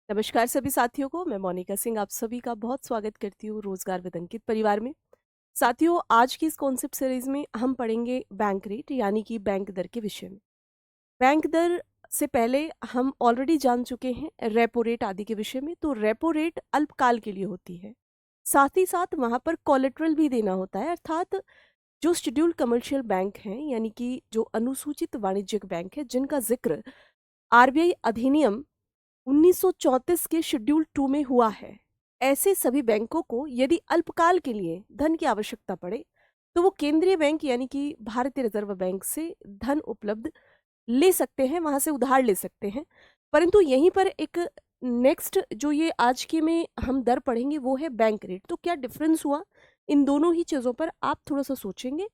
नमस्कार सभी साथियों को। मैं मोनिका सिंह आप सभी का बहुत स्वागत करती हूँ रोजगार विद अंकित परिवार में। साथियों, आज की इस कॉन्सेप्ट सीरीज में हम पढ़ेंगे बैंक रेट यानी कि बैंक दर के विषय में। बैंक दर से पहले हम ऑलरेडी जान चुके हैं रेपो रेट आदि के विषय में। तो रेपो रेट अल्पकाल के लिए होती है, साथ ही साथ वहां पर कोलेट्रल भी देना होता है, अर्थात जो शेड्यूल्ड कमर्शियल बैंक हैं यानी कि जो अनुसूचित वाणिज्यिक बैंक है जिनका जिक्र आरबीआई अधिनियम 1934 के शेड्यूल 2 में हुआ है, ऐसे सभी बैंकों को यदि अल्पकाल के लिए धन की आवश्यकता पड़े तो वो केंद्रीय बैंक यानी कि भारतीय रिजर्व बैंक से धन उपलब्ध ले सकते हैं, वहां से उधार ले सकते हैं। परंतु यहीं पर एक नेक्स्ट जो ये आज के में हम दर पढ़ेंगे वो है बैंक रेट। तो क्या डिफरेंस हुआ इन दोनों ही चीज़ों पर आप थोड़ा सा सोचेंगे।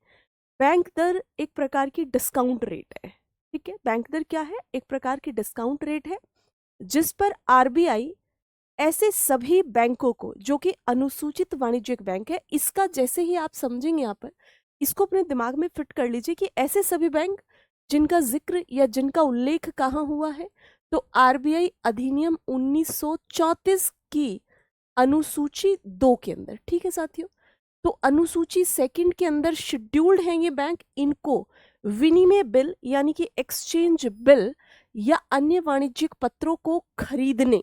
बैंक दर एक प्रकार की डिस्काउंट रेट है, ठीक है। बैंक दर क्या है? एक प्रकार की डिस्काउंट रेट है जिस पर आरबीआई ऐसे सभी बैंकों को जो कि अनुसूचित वाणिज्यिक बैंक है, इसका जैसे ही आप समझेंगे यहाँ पर, इसको अपने दिमाग में फिट कर लीजिए कि ऐसे सभी बैंक जिनका जिक्र या जिनका उल्लेख कहाँ हुआ है, तो आरबीआई अधिनियम 1934 की अनुसूची 2 के अंदर, ठीक है साथियों। तो अनुसूची सेकंड के अंदर शेड्यूल्ड हैं ये बैंक। इनको विनिमय बिल यानी कि एक्सचेंज बिल या अन्य वाणिज्यिक पत्रों को खरीदने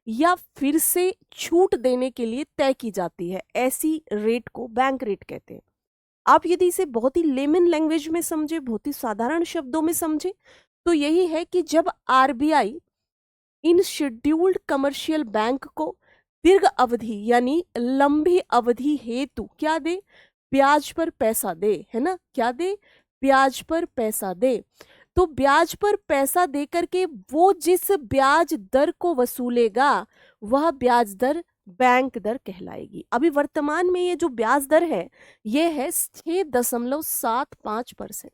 या फिर से छूट देने के लिए तय की जाती है। ऐसी रेट को बैंक रेट कहते हैं। आप यदि इसे बहुत ही लेमन लैंग्वेज में समझे, बहुत ही साधारण शब्दों में समझे, तो यही है कि जब आरबीआई इन शेड्यूल्ड कमर्शियल बैंक को दीर्घ अवधि यानी लंबी अवधि हेतु क्या दे? ब्याज पर पैसा दे, है ना। क्या दे? ब्याज पर पैसा दे। तो ब्याज पर पैसा दे करके वो जिस ब्याज दर को वसूलेगा वह ब्याज दर बैंक दर कहलाएगी। अभी वर्तमान में ये जो ब्याज दर है ये है 6.75%।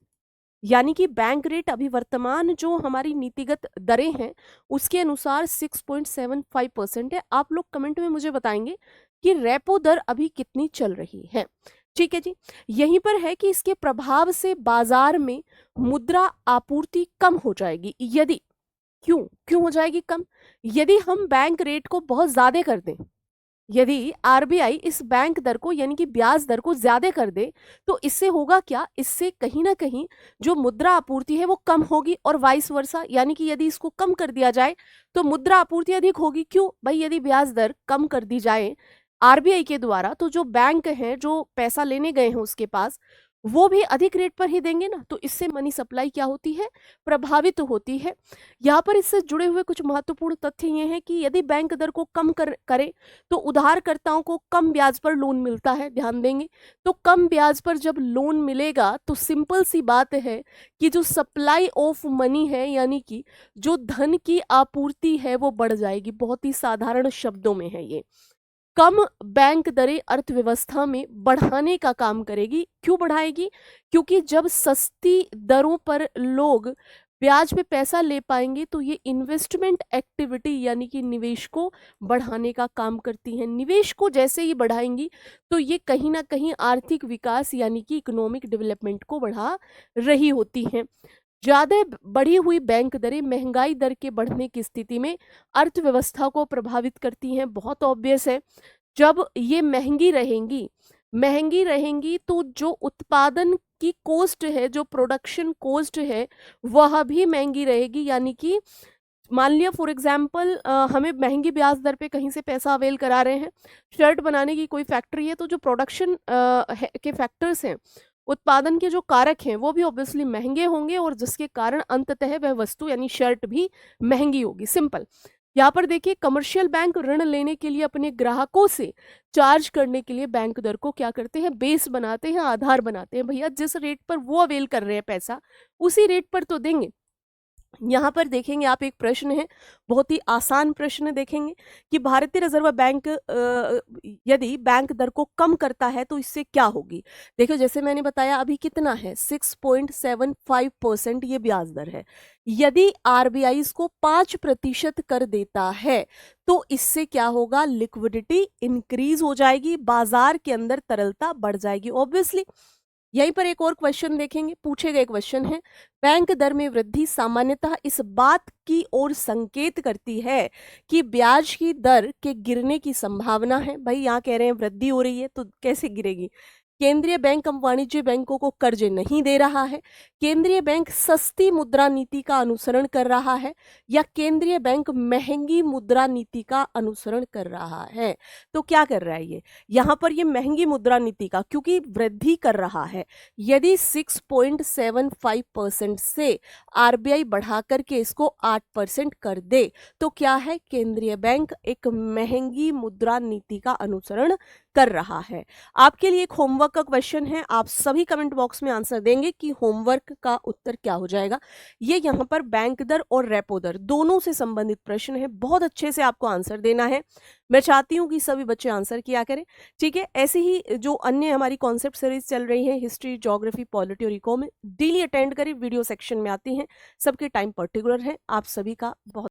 यानी कि बैंक रेट अभी वर्तमान जो हमारी नीतिगत दरें हैं उसके अनुसार 6.75% है। आप लोग कमेंट में मुझे बताएंगे कि रेपो दर अभी कितनी चल रही है। ठीक है जी। यहीं पर है कि इसके प्रभाव से बाजार में मुद्रा आपूर्ति कम हो जाएगी। यदि क्यों क्यों हो जाएगी कम? यदि हम बैंक रेट को बहुत ज्यादा कर दें, यदि आरबीआई इस बैंक दर को यानी कि ब्याज दर को ज्यादा कर दे, तो इससे होगा क्या? इससे कहीं ना कहीं जो मुद्रा आपूर्ति है वो कम होगी और वाइस वर्सा। यानी कि यदि इसको कम कर दिया जाए तो मुद्रा आपूर्ति अधिक होगी। क्यों भाई? यदि ब्याज दर कम कर दी जाए आरबीआई के द्वारा तो जो बैंक हैं जो पैसा लेने गए हैं उसके पास वो भी अधिक रेट पर ही देंगे ना। तो इससे मनी सप्लाई क्या होती है? प्रभावित होती है। यहाँ पर इससे जुड़े हुए कुछ महत्वपूर्ण तथ्य ये हैं कि यदि बैंक दर को कम करे तो उधारकर्ताओं को कम ब्याज पर लोन मिलता है। ध्यान देंगे तो कम ब्याज पर जब लोन मिलेगा तो सिंपल सी बात है कि जो सप्लाई ऑफ मनी है यानी कि जो धन की आपूर्ति है वो बढ़ जाएगी। बहुत ही साधारण शब्दों में है ये। कम बैंक दरें अर्थव्यवस्था में बढ़ाने का काम करेगी। क्यों बढ़ाएगी? क्योंकि जब सस्ती दरों पर लोग ब्याज पे पैसा ले पाएंगे तो ये इन्वेस्टमेंट एक्टिविटी यानी कि निवेश को बढ़ाने का काम करती हैं। निवेश को जैसे ही बढ़ाएंगी तो ये कहीं ना कहीं आर्थिक विकास यानी कि इकोनॉमिक डेवलपमेंट को बढ़ा रही होती हैं। ज्यादा बढ़ी हुई बैंक दरें महंगाई दर के बढ़ने की स्थिति में अर्थव्यवस्था को प्रभावित करती हैं। बहुत ऑब्वियस है, जब ये महंगी रहेंगी तो जो उत्पादन की कॉस्ट है, जो प्रोडक्शन कॉस्ट है, वह भी महंगी रहेगी। यानी कि मान लिया फॉर एग्जाम्पल हमें महंगी ब्याज दर पे कहीं से पैसा अवेल करा रहे हैं, शर्ट बनाने की कोई फैक्ट्री है, तो जो प्रोडक्शन के फैक्टर्स हैं, उत्पादन के जो कारक हैं वो भी ऑब्वियसली महंगे होंगे और जिसके कारण अंततः वह वस्तु यानी शर्ट भी महंगी होगी। सिंपल। यहाँ पर देखिए कमर्शियल बैंक ऋण लेने के लिए अपने ग्राहकों से चार्ज करने के लिए बैंक दर को क्या करते हैं? बेस बनाते हैं, आधार बनाते हैं। भैया जिस रेट पर वो अवेल कर रहे हैं पैसा उसी रेट पर तो देंगे। यहाँ पर देखेंगे आप, एक प्रश्न है, बहुत ही आसान प्रश्न देखेंगे कि भारतीय रिजर्व बैंक यदि बैंक दर को कम करता है तो इससे क्या होगी। देखो जैसे मैंने बताया अभी कितना है, 6.75% ये ब्याज दर है। यदि आरबीआई इसको 5% कर देता है तो इससे क्या होगा? लिक्विडिटी इंक्रीज हो जाएगी, बाजार के अंदर तरलता बढ़ जाएगी। ऑब्वियसली यहीं पर एक और क्वेश्चन देखेंगे, पूछे गए क्वेश्चन है, बैंक दर में वृद्धि सामान्यतः इस बात की ओर संकेत करती है कि ब्याज की दर के गिरने की संभावना है। भाई यहाँ कह रहे हैं वृद्धि हो रही है तो कैसे गिरेगी। केंद्रीय बैंक अब वाणिज्य बैंकों को कर्ज नहीं दे रहा है, केंद्रीय बैंक सस्ती मुद्रा नीति का अनुसरण कर रहा है, या केंद्रीय बैंक महंगी मुद्रा नीति का अनुसरण कर रहा है। तो क्या कर रहा है ये, यहाँ पर ये महंगी मुद्रा नीति का, क्योंकि वृद्धि कर रहा है। यदि 6.75% से आरबीआई बढ़ा करके इसको 8% कर दे तो क्या है, केंद्रीय बैंक एक महंगी मुद्रा नीति का अनुसरण कर रहा है। आपके लिए एक होमवर्क का क्वेश्चन है, आप सभी कमेंट बॉक्स में आंसर देंगे कि होमवर्क का उत्तर क्या हो जाएगा। ये यहाँ पर बैंक दर और रेपो दर दोनों से संबंधित प्रश्न है, बहुत अच्छे से आपको आंसर देना है। मैं चाहती हूँ कि सभी बच्चे आंसर किया करें, ठीक है। ऐसे ही जो अन्य हमारी कॉन्सेप्ट सीरीज चल रही है, हिस्ट्री, ज्योग्राफी, पॉलिटी और इको में, डेली अटेंड करें, वीडियो सेक्शन में आती हैं, सबके टाइम पर्टिकुलर है। आप सभी का बहुत